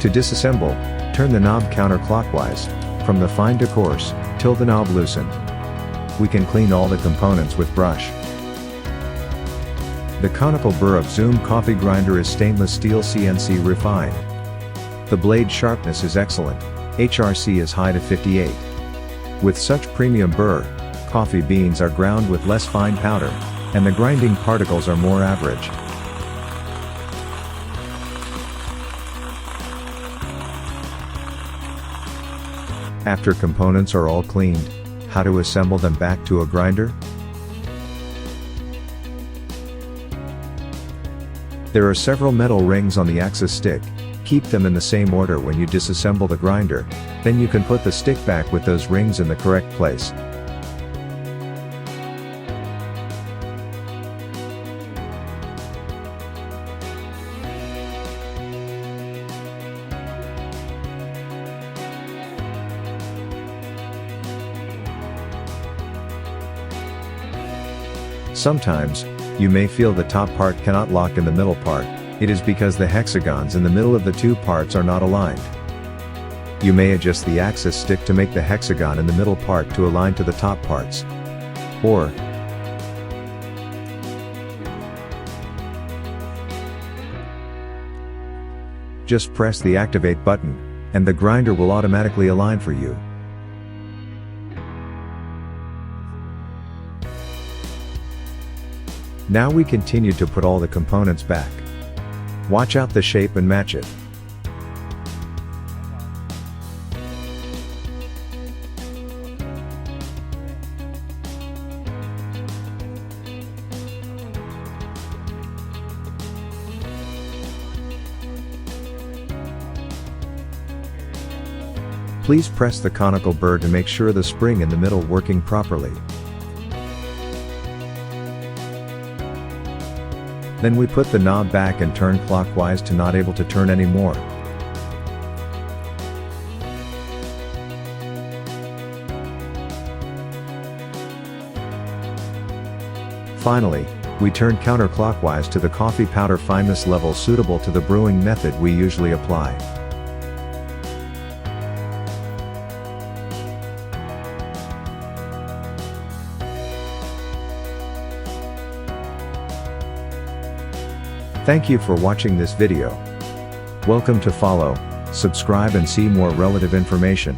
To disassemble, turn the knob counterclockwise, from the fine to coarse, till the knob loosen. We can clean all the components with brush. The conical burr of Zoom coffee grinder is stainless steel CNC refined. The blade sharpness is excellent, HRC is high to 58. With such premium burr, coffee beans are ground with less fine powder, and the grinding particles are more average. After components are all cleaned, how to assemble them back to a grinder? There are several metal rings on the axis stick. Keep them in the same order when you disassemble the grinder, then you can put the stick back with those rings in the correct place. Sometimes, you may feel the top part cannot lock in the middle part. It is because the hexagons in the middle of the two parts are not aligned. You may adjust the axis stick to make the hexagon in the middle part to align to the top parts. Or, just press the activate button, and the grinder will automatically align for you. Now we continue to put all the components back. Watch out the shape and match it. Please press the conical burr to make sure the spring in the middle working properly. Then we put the knob back and turn clockwise to not able to turn anymore. Finally, we turn counterclockwise to the coffee powder fineness level suitable to the brewing method we usually apply. Thank you for watching this video. Welcome to follow, subscribe and see more relative information.